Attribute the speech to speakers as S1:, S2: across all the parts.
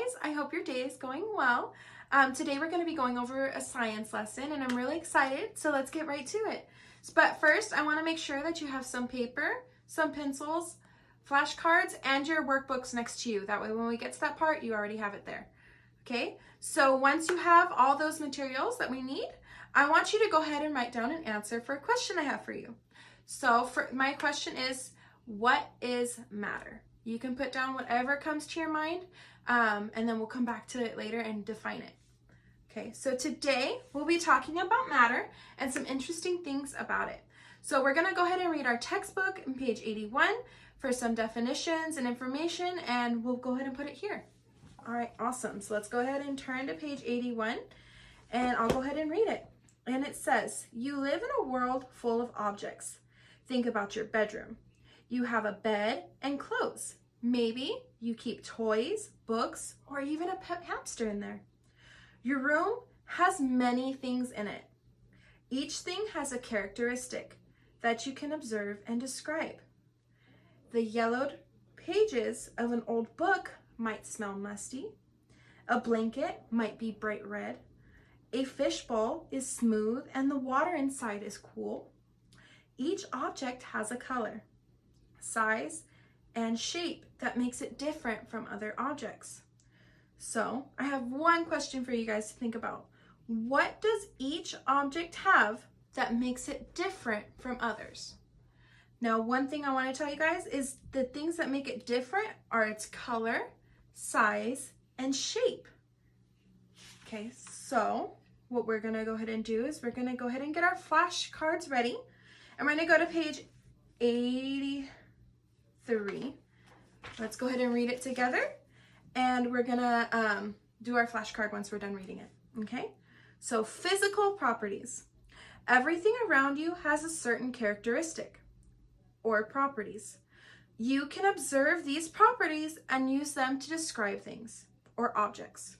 S1: guys. I hope your day is going well. Today we're going to be going over a science lesson and I'm really excited, so let's get right to it. But first, I want to make sure that you have some paper, some pencils, flashcards, and your workbooks next to you. That way when we get to that part, you already have it there. Okay, so once you have all those materials that we need, I want you to go ahead and write down an answer for a question I have for you. So my question is, what is matter? You can put down whatever comes to your mind, and then we'll come back to it later and define it. Okay, so today we'll be talking about matter and some interesting things about it. So we're gonna go ahead and read our textbook on page 81 for some definitions and information, and we'll go ahead and put it here. All right, awesome. So let's go ahead and turn to page 81, and I'll go ahead and read it. And it says, you live in a world full of objects. Think about your bedroom. You have a bed and clothes. Maybe you keep toys, books, or even a pet hamster in there. Your room has many things in it. Each thing has a characteristic that you can observe and describe. The yellowed pages of an old book might smell musty. A blanket might be bright red. A fishbowl is smooth and the water inside is cool. Each object has a color, size, and shape that makes it different from other objects. So I have one question for you guys to think about. What does each object have that makes it different from others? Now, one thing I want to tell you guys is the things that make it different are its color, size, and shape. Okay, so what we're going to go ahead and do is we're going to go ahead and get our flashcards ready. And we're going to go to page 83. Let's go ahead and read it together. And we're going to do our flashcard once we're done reading it. Okay? So physical properties. Everything around you has a certain characteristic or properties. You can observe these properties and use them to describe things or objects.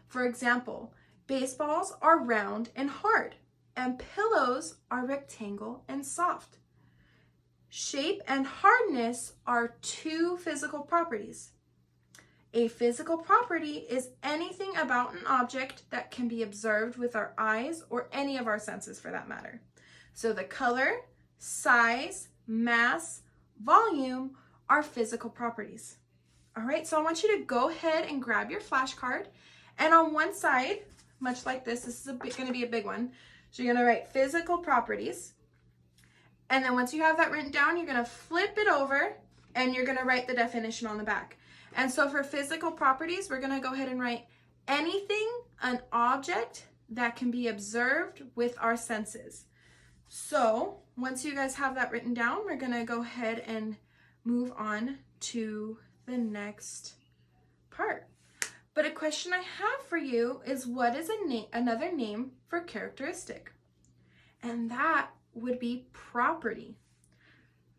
S1: For example, baseballs are round and hard, and pillows are rectangle and soft. Shape and hardness are two physical properties. A physical property is anything about an object that can be observed with our eyes or any of our senses for that matter. So the color, size, mass, volume are physical properties. All right, so I want you to go ahead and grab your flashcard, and on one side, much like this is going to be a big one. So you're going to write physical properties. And then once you have that written down, you're going to flip it over and you're going to write the definition on the back. And so for physical properties, we're going to go ahead and write anything, an object that can be observed with our senses. So once you guys have that written down, we're going to go ahead and move on to the next part. But a question I have for you is, what is another name for characteristic? And that would be property.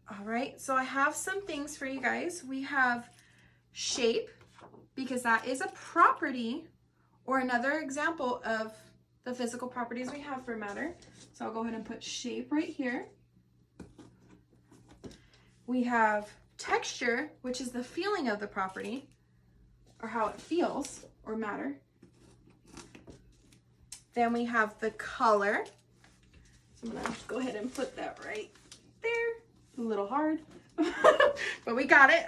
S1: All right, so I have some things for you guys. We have shape, because that is a property or another example of the physical properties we have for matter. So I'll go ahead and put shape right here. We have texture, which is the feeling of the property, or how it feels, or matter. Then we have the color. So I'm gonna go ahead and put that right there. A little hard, but we got it.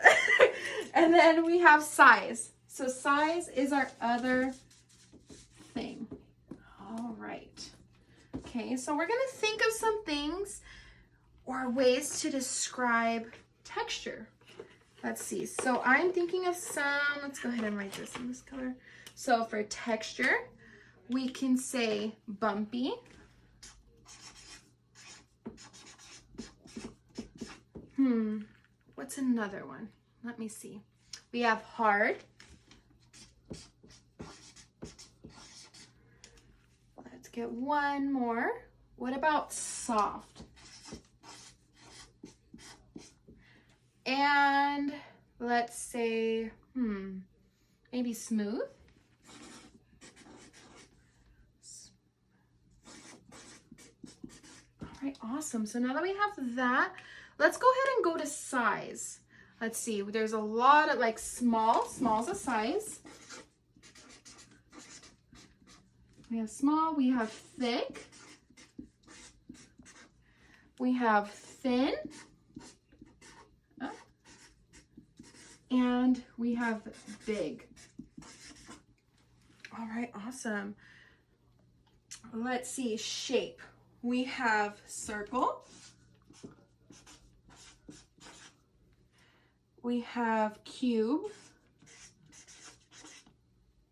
S1: And then we have size. So size is our other thing. All right. Okay, so we're gonna think of some things or ways to describe texture. Let's see. So I'm thinking of some, let's go ahead and write this in this color. So for texture, we can say bumpy. What's another one? Let me see. We have hard. Let's get one more. What about soft? And let's say, maybe smooth. All right, awesome. So now that we have that, let's go ahead and go to size. Let's see, there's a lot of like small's a size. We have small, we have thick, we have thin, and we have big. All right, awesome. Let's see, shape. We have circle, we have cube,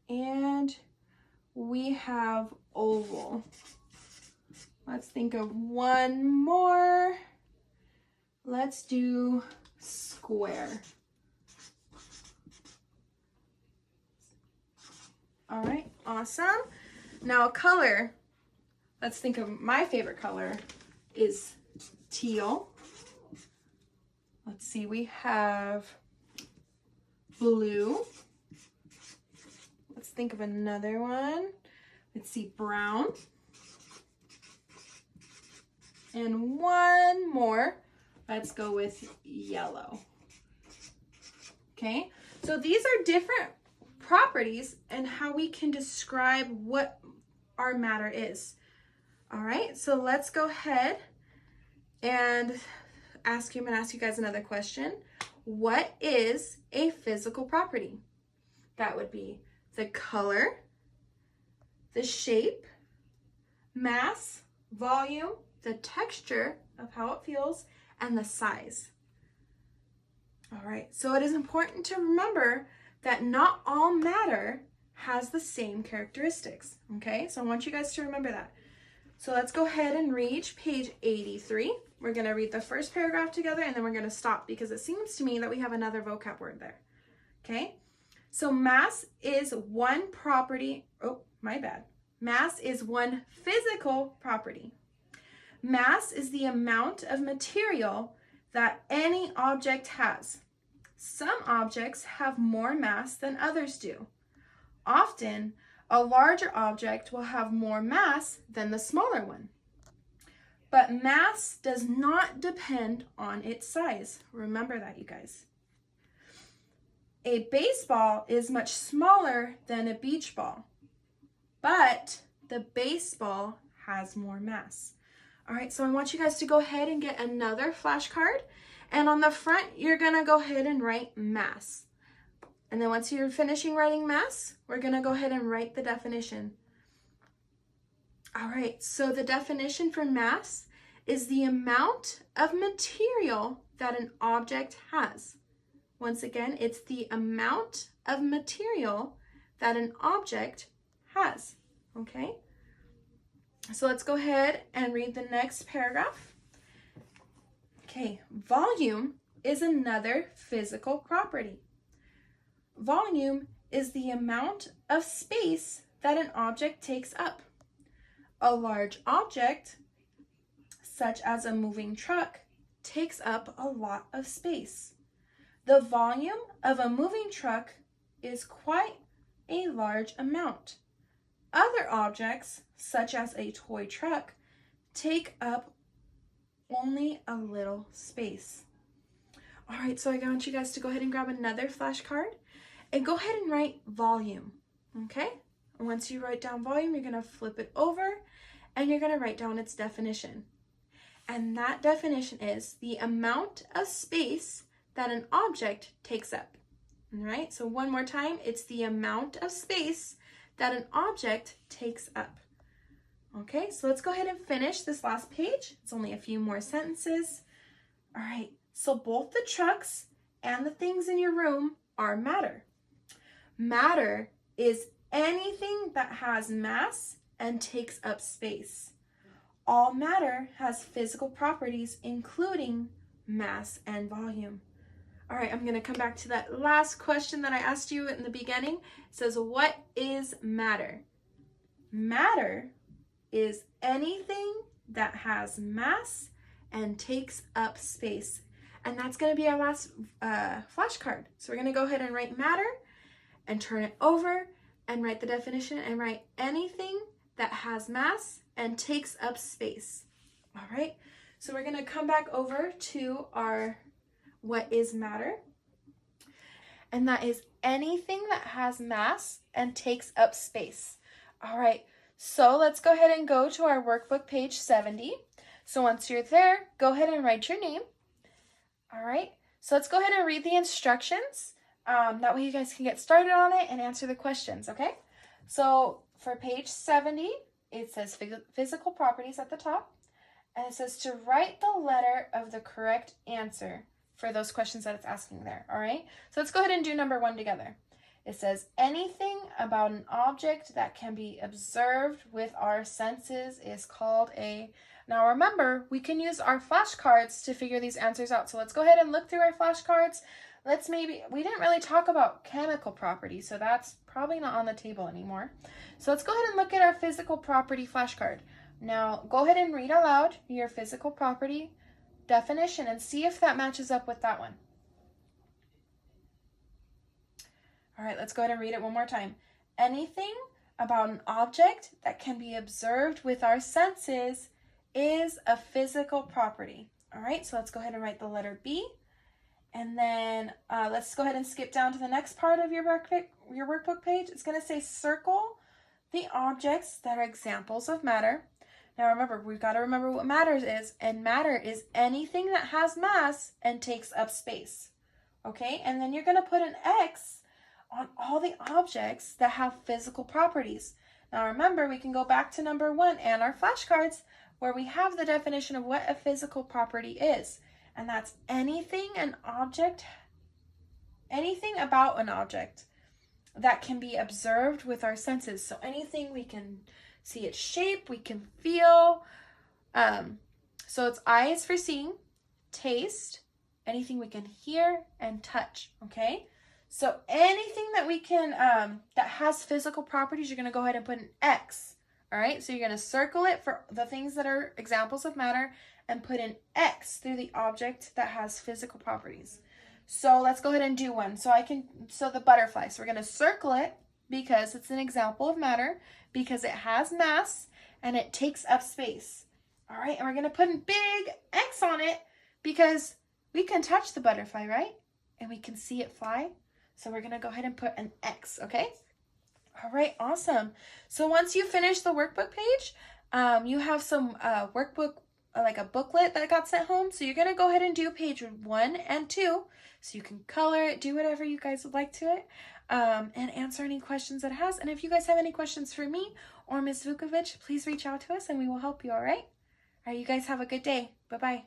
S1: and we have oval. Let's think of one more. Let's do square. All right, awesome. Now color. Let's think of my favorite color is teal. Let's see, we have blue. Let's think of another one. Let's see, brown. And one more. Let's go with yellow. Okay, so these are different properties and how we can describe what our matter is. All right, so let's go ahead and I'm gonna ask you guys another question. What is a physical property? That would be the color, the shape, mass, volume, the texture of how it feels, and the size. All right, so it is important to remember that not all matter has the same characteristics, okay? So I want you guys to remember that. So let's go ahead and read page 83. We're gonna read the first paragraph together and then we're gonna stop because it seems to me that we have another vocab word there, okay? So mass is one property, Mass is one physical property. Mass is the amount of material that any object has. Some objects have more mass than others do. Often, a larger object will have more mass than the smaller one. But mass does not depend on its size. Remember that, you guys. A baseball is much smaller than a beach ball, but the baseball has more mass. All right, so I want you guys to go ahead and get another flashcard. And on the front, you're gonna go ahead and write mass. And then once you're finishing writing mass, we're gonna go ahead and write the definition. All right, so the definition for mass is the amount of material that an object has. Once again, it's the amount of material that an object has, okay? So let's go ahead and read the next paragraph. Okay, volume is another physical property. Volume is the amount of space that an object takes up. A large object, such as a moving truck, takes up a lot of space. The volume of a moving truck is quite a large amount. Other objects, such as a toy truck, take up only a little space. All right, so I want you guys to go ahead and grab another flashcard and go ahead and write volume, okay? And once you write down volume, you're gonna flip it over and you're gonna write down its definition. And that definition is the amount of space that an object takes up. All right, so one more time, it's the amount of space that an object takes up. Okay, so let's go ahead and finish this last page. It's only a few more sentences. All right, so both the trucks and the things in your room are matter. Matter is anything that has mass and takes up space. All matter has physical properties, including mass and volume. All right, I'm going to come back to that last question that I asked you in the beginning. It says, what is matter? Matter is anything that has mass and takes up space. And that's going to be our last flashcard. So we're going to go ahead and write matter and turn it over and write the definition and write anything that has mass and takes up space. All right, so we're going to come back over to our what is matter, and that is anything that has mass and takes up space. All right, So let's go ahead and go to our workbook page 70. So once you're there, go ahead and write your name. All right, so let's go ahead and read the instructions. That way you guys can get started on it and answer the questions, okay? So for page 70, it says physical properties at the top. And it says to write the letter of the correct answer for those questions that it's asking there, all right? So let's go ahead and do number 1 together. It says anything about an object that can be observed with our senses is called a... Now remember, we can use our flashcards to figure these answers out. So let's go ahead and look through our flashcards. We didn't really talk about chemical properties, so that's probably not on the table anymore. So let's go ahead and look at our physical property flashcard. Now go ahead and read aloud your physical property definition and see if that matches up with that one. All right, let's go ahead and read it one more time. Anything about an object that can be observed with our senses is a physical property. All right, so let's go ahead and write the letter B. And then let's go ahead and skip down to the next part of your workbook page. It's going to say circle the objects that are examples of matter. Now remember, we've got to remember what matter is, and matter is anything that has mass and takes up space. Okay, and then you're going to put an X on all the objects that have physical properties. Now remember, we can go back to number 1 and our flashcards where we have the definition of what a physical property is. And that's anything about an object that can be observed with our senses. So anything we can see its shape, we can feel. So it's eyes for seeing, taste, anything we can hear, and touch, okay? So anything that we can, that has physical properties, you're going to go ahead and put an X, all right? So you're going to circle it for the things that are examples of matter and put an X through the object that has physical properties. So let's go ahead and do one. So the butterfly. So we're going to circle it because it's an example of matter, because it has mass and it takes up space. All right, and we're going to put a big X on it because we can touch the butterfly, right? And we can see it fly. So we're going to go ahead and put an X, okay? All right, awesome. So once you finish the workbook page, you have some workbook, like a booklet that got sent home. So you're going to go ahead and do page 1 and 2. So you can color it, do whatever you guys would like to it, and answer any questions that it has. And if you guys have any questions for me or Ms. Vukovic, please reach out to us and we will help you, all right? All right, you guys have a good day. Bye-bye.